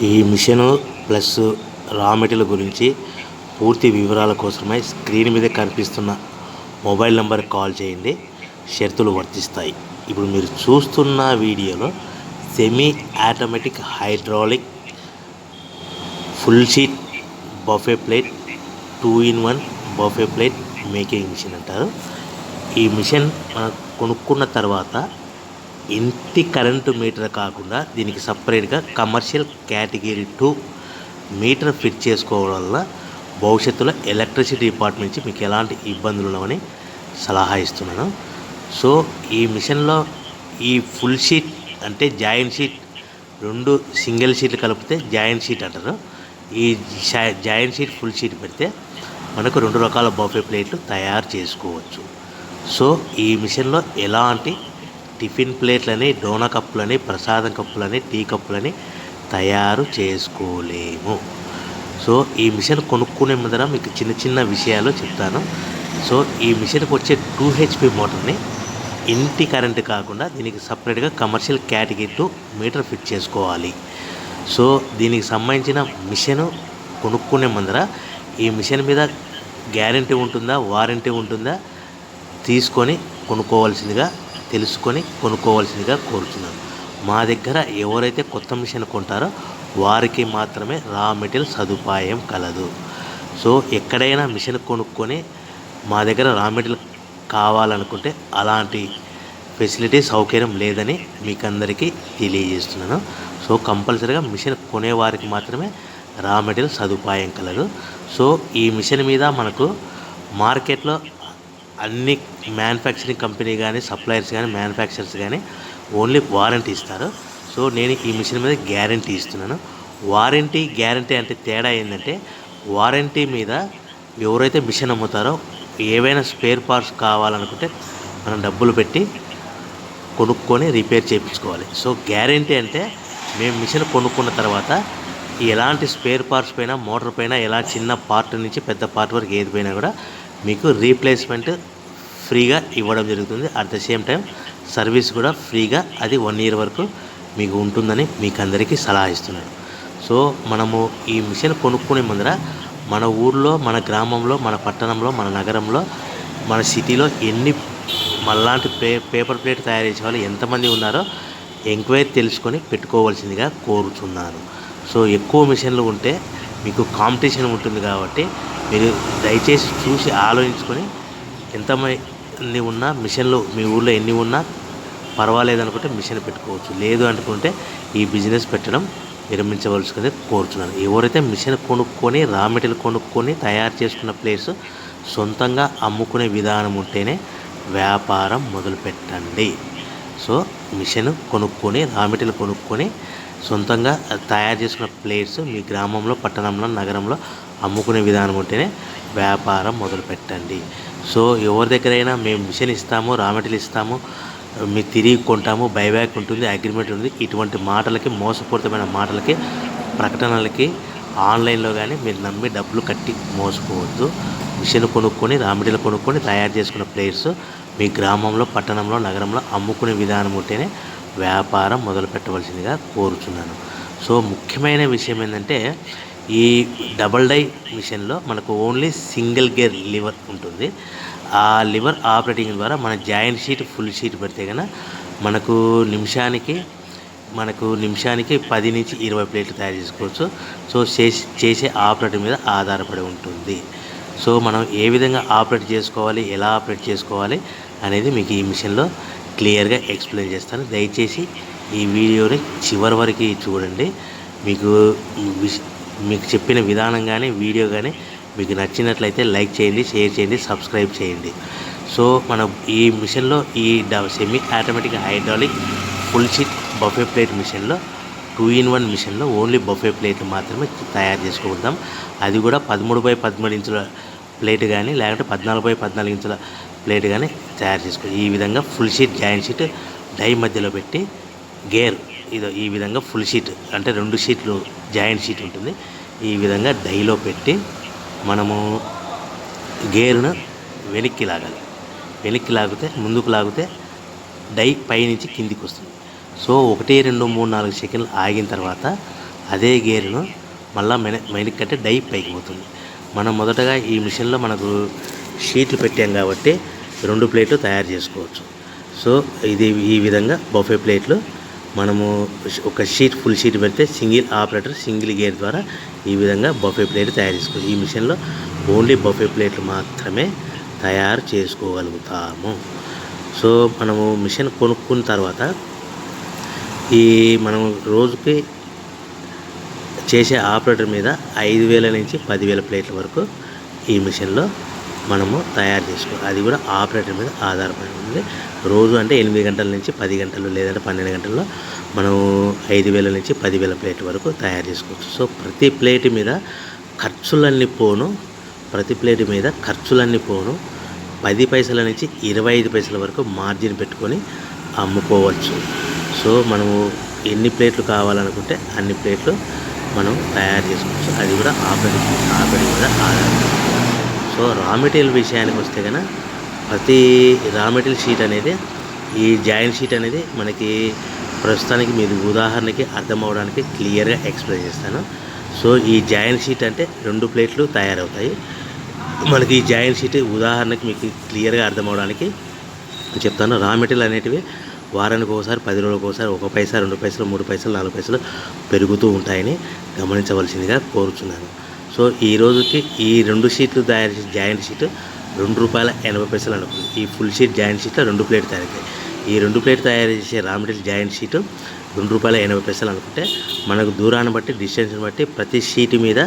ఈ machine plus raw material గురించి పూర్తి వివరాల కోసమై స్క్రీన్ మీద కనిపిస్తున్న మొబైల్ నెంబర్ కాల్ చేయండి. షరతులు వర్తిస్తాయి. ఇప్పుడు మీరు చూస్తున్న వీడియోలో semi automatic hydraulic full sheet buffet plate 2-in-1 buffet plate making machine అంటారు. ఈ మిషన్ మనం కొనుక్కున్న తర్వాత ఇంటి కరెంటు మీటర్ కాకుండా దీనికి సపరేట్గా కమర్షియల్ కేటగిరీ 2 మీటర్ ఫిట్ చేసుకోవడం వల్ల భవిష్యత్తులో ఎలక్ట్రిసిటీ డిపార్ట్మెంట్ నుంచి మీకు ఎలాంటి ఇబ్బందులు ఉండవని సలహా ఇస్తున్నాను. సో ఈ మిషన్లో ఈ ఫుల్ షీట్ అంటే జాయింట్ షీట్, 2 సింగిల్ షీట్లు కలిపితే జాయింట్ షీట్ అంటారు. ఈ జాయింట్ షీట్ ఫుల్ షీట్ పెడితే మనకు 2 రకాల బఫే ప్లేట్లు తయారు చేసుకోవచ్చు. సో ఈ మిషన్లో ఎలాంటి టిఫిన్ ప్లేట్లని, డోనా కప్పులని, ప్రసాదం కప్పులని, టీ కప్పులని తయారు చేసుకోలేము. సో ఈ మిషన్ కొనుక్కునే ముందర మీకు చిన్న చిన్న విషయాలు చెప్తాను. సో ఈ మిషన్కి వచ్చే 2 HP మోటార్ని ఇంటి కరెంటు కాకుండా దీనికి సపరేట్గా కమర్షియల్ కేటగిరీ 2 మీటర్ ఫిట్ చేసుకోవాలి. సో దీనికి సంబంధించిన మిషన్ కొనుక్కునే ముందర ఈ మిషన్ మీద గ్యారంటీ ఉంటుందా, వారంటీ ఉంటుందా తీసుకొని కొనుక్కోవాల్సిందిగా, తెలుసుకొని కొనుక్కోవాల్సిందిగా కోరుతున్నాను. మా దగ్గర ఎవరైతే కొత్త మిషన్ కొంటారో వారికి మాత్రమే రా మెటీరియల్ సదుపాయం కలదు. సో ఎక్కడైనా మిషన్ కొనుక్కొని మా దగ్గర రా మెటీరియల్ కావాలనుకుంటే అలాంటి ఫెసిలిటీ సౌకర్యం లేదని మీకు అందరికీ తెలియజేస్తున్నాను. సో కంపల్సరీగా మిషన్ కొనేవారికి మాత్రమే రా మెటీరియల్ సదుపాయం కలదు. సో ఈ మిషన్ మీద మనకు మార్కెట్లో అన్ని మ్యానుఫ్యాక్చరింగ్ కంపెనీ కానీ, సప్లయర్స్ కానీ, మ్యానుఫ్యాక్చరర్స్ కానీ ఓన్లీ వారంటీ ఇస్తారు. సో నేను ఈ మిషన్ మీద గ్యారంటీ ఇస్తున్నాను. వారంటీ గ్యారంటీ అంటే తేడా ఏంటంటే, వారంటీ మీద ఎవరైతే మిషన్ అమ్ముతారో ఏవైనా స్పేర్ పార్ట్స్ కావాలనుకుంటే మనం డబ్బులు పెట్టి కొనుక్కొని రిపేర్ చేయించుకోవాలి. సో గ్యారంటీ అంటే మేము మిషన్ కొనుక్కున్న తర్వాత ఎలాంటి స్పేర్ పార్ట్స్ పైన, మోటార్ పైన ఎలా చిన్న పార్ట్ నుంచి పెద్ద పార్ట్ వరకు ఏది పోయినా కూడా మీకు రీప్లేస్మెంట్ ఫ్రీగా ఇవ్వడం జరుగుతుంది. At the same time service కూడా ఫ్రీగా అది 1 year వరకు మీకు ఉంటుందని మీకు అందరికీ సలహా ఇస్తున్నాను. సో మనము ఈ మిషన్ కొనుక్కునే ముందర మన ఊర్లో, మన గ్రామంలో, మన పట్టణంలో, మన నగరంలో, మన సిటీలో ఎన్ని మళ్ళాంటి పేపర్ ప్లేట్ తయారు చేసే వాళ్ళు ఎంతమంది ఉన్నారో ఎంక్వైరీ తెలుసుకొని పెట్టుకోవాల్సిందిగా కోరుతున్నాను. సో ఎక్కువ మిషన్లు ఉంటే మీకు కాంపిటీషన్ ఉంటుంది కాబట్టి మీరు దయచేసి చూసి ఆలోచించుకొని ఎంతమంది ఉన్నా మిషన్లు మీ ఊళ్ళో ఎన్ని ఉన్నా పర్వాలేదు అనుకుంటే మిషన్ పెట్టుకోవచ్చు. లేదు అనుకుంటే ఈ బిజినెస్ పెట్టడం విరమించవలసిందే కోరుతున్నాను. ఎవరైతే మిషన్ కొనుక్కొని రా మెటీరియల్ కొనుక్కొని తయారు చేసుకున్న ప్లేస్ సొంతంగా అమ్ముకునే విధానం ఉంటేనే వ్యాపారం మొదలుపెట్టండి. సో మిషన్ కొనుక్కొని రా మెటీరియల్ కొనుక్కొని సొంతంగా తయారు చేసుకున్న ప్లేట్స్ మీ గ్రామంలో, పట్టణంలో, నగరంలో అమ్ముకునే విధానం ఉంటేనే వ్యాపారం మొదలుపెట్టండి. సో ఎవరి దగ్గరైనా మేము మిషన్ ఇస్తాము, రా మెటీరియల్ ఇస్తాము, మీరు తిరిగి కొంటాము, బైబ్యాక్ ఉంటుంది, అగ్రిమెంట్ ఉంది, ఇటువంటి మాటలకి, మోసపూరితమైన మాటలకి, ప్రకటనలకి ఆన్లైన్లో కానీ మీరు నమ్మి డబ్బులు కట్టి మోసపోవద్దు. మిషన్ కొనుక్కొని రా మెటీరియల్ కొనుక్కొని తయారు చేసుకున్న ప్లేట్స్ మీ గ్రామంలో, పట్టణంలో, నగరంలో అమ్ముకునే విధానం ఉంటేనే వ్యాపారం మొదలు పెట్టవలసిందిగా కోరుచున్నాను. సో ముఖ్యమైన విషయం ఏంటంటే, ఈ డబల్ డై మిషన్లో మనకు ఓన్లీ సింగిల్ గేర్ లివర్ ఉంటుంది. ఆ లివర్ ఆపరేటింగ్ ద్వారా మన జాయింట్ షీట్, ఫుల్ షీట్ పెడితే కనుక మనకు నిమిషానికి 10 నుంచి 20 ప్లేట్లు తయారు చేసుకోవచ్చు. సో చేసే ఆపరేటర్ మీద ఆధారపడి ఉంటుంది. సో మనం ఏ విధంగా ఆపరేట్ చేసుకోవాలి, ఎలా ఆపరేట్ చేసుకోవాలి అనేది మీకు ఈ మిషన్లో క్లియర్గా ఎక్స్ప్లెయిన్ చేస్తాను. దయచేసి ఈ వీడియోని చివరి వరకు చూడండి. మీకు చెప్పిన విధానం కానీ, వీడియో కానీ మీకు నచ్చినట్లయితే లైక్ చేయండి, షేర్ చేయండి, సబ్స్క్రైబ్ చేయండి. సో మనం ఈ మిషన్లో ఈ semi automatic hydraulic full sheet buffet plate మిషన్లో 2-in-1 మిషన్లో ఓన్లీ బఫే ప్లేట్లు మాత్రమే తయారు చేసుకుంటాం. అది కూడా 13x13 ఇంచుల ప్లేట్ కానీ, లేకుంటే 14x14 ఇంచుల ప్లేట్ కానీ తయారు చేసుకోవాలి. ఈ విధంగా full sheet joint sheet die మధ్యలో పెట్టి గేర్ ఈ విధంగా ఫుల్ షీట్ అంటే 2 షీట్లు జాయింట్ షీట్ ఉంటుంది. ఈ విధంగా డైలో పెట్టి మనము గేర్ను వెనక్కి లాగితే ముందుకు లాగితే డై పైనుంచి కిందికి వస్తుంది. సో 1, 2, 3, 4 సెకండ్లు ఆగిన తర్వాత అదే గేర్ను మళ్ళీ మైనకి కట్టే డై పైకి పోతుంది. మనం మొదటగా ఈ మిషన్లో మనకు షీట్లు పెట్టాం కాబట్టి 2 ప్లేట్లు తయారు చేసుకోవచ్చు. సో ఇది ఈ విధంగా బఫే ప్లేట్లు మనము ఒక షీట్ ఫుల్ షీట్ పెడితే సింగిల్ ఆపరేటర్ సింగిల్ గేర్ ద్వారా ఈ విధంగా బఫే ప్లేట్ తయారు చేసుకోవచ్చు. ఈ మిషన్లో ఓన్లీ బఫే ప్లేట్లు మాత్రమే తయారు చేసుకోగలుగుతాము. సో మనము మిషన్ కొనుక్కున్న తర్వాత ఈ మనం రోజుకి చేసే ఆపరేటర్ మీద 5,000 నుంచి 10,000 ప్లేట్ల వరకు ఈ మిషన్లో మనము తయారు చేసుకోవాలి. అది కూడా ఆపరేటర్ మీద ఆధారపడి ఉంది. రోజు అంటే 8 గంటల నుంచి 10 గంటలు లేదంటే 12 గంటల్లో మనం 5,000 నుంచి 10,000 ప్లేట్ల వరకు తయారు చేసుకోవచ్చు. సో ప్రతి ప్లేట్ మీద ఖర్చులన్నీ పోను 10 పైసల నుంచి 25 పైసల వరకు మార్జిన్ పెట్టుకొని అమ్ముకోవచ్చు. సో మనము ఎన్ని ప్లేట్లు కావాలనుకుంటే అన్ని ప్లేట్లు మనం తయారు చేసుకోవచ్చు. అది కూడా ఆపరేటర్ మీద ఆధారపడి. సో రా మెటీరియల్ విషయానికి వస్తే కనుక ప్రతి రా మెటీరియల్ షీట్ అనేది ఈ జాయింట్ షీట్ అనేది మనకి ప్రస్తుతానికి మీరు ఉదాహరణకి అర్థం అవడానికి క్లియర్గా ఎక్స్ప్లెయిన్ చేస్తాను. సో ఈ జాయింట్ షీట్ అంటే 2 ప్లేట్లు తయారవుతాయి. మనకి ఈ జాయింట్ షీట్ ఉదాహరణకి మీకు క్లియర్గా అర్థం అవడానికి చెప్తాను. రా మెటీరియల్ అనేటివి వారానికి ఒకసారి 10 రోజులకు ఒకసారి 1 పైసా 2 పైసలు 3 పైసలు 4 పైసలు పెరుగుతూ ఉంటాయని గమనించవలసిందిగా కోరుచున్నాను. సో ఈ రోజుకి ఈ 2 షీట్లు తయారు చేసే జాయింట్ షీట్ ₹2.80 అనుకుంది. ఈ ఫుల్ షీట్ జాయింట్ షీట్లో 2 ప్లేట్ తయారవుతాయి. ఈ 2 ప్లేట్ తయారు చేసే రా మెటీరియల్ జాయింట్ షీట్ ₹2.80 అనుకుంటే మనకు దూరాన్ని బట్టి డిస్టెన్స్ని బట్టి ప్రతి షీట్ మీద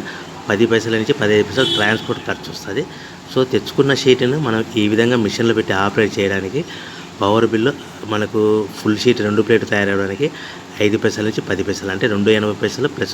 10 పైసల నుంచి 15 పైసలు ట్రాన్స్పోర్ట్ ఖర్చు వస్తుంది. సో తెచ్చుకున్న షీట్ను మనం ఈ విధంగా మిషన్లో పెట్టి ఆపరేట్ చేయడానికి పవర్ బిల్లు మనకు ఫుల్ షీట్ 2 ప్లేట్ తయారవడానికి 5 పైసల నుంచి 10 పైసలు అంటే ₹2.80 ప్లస్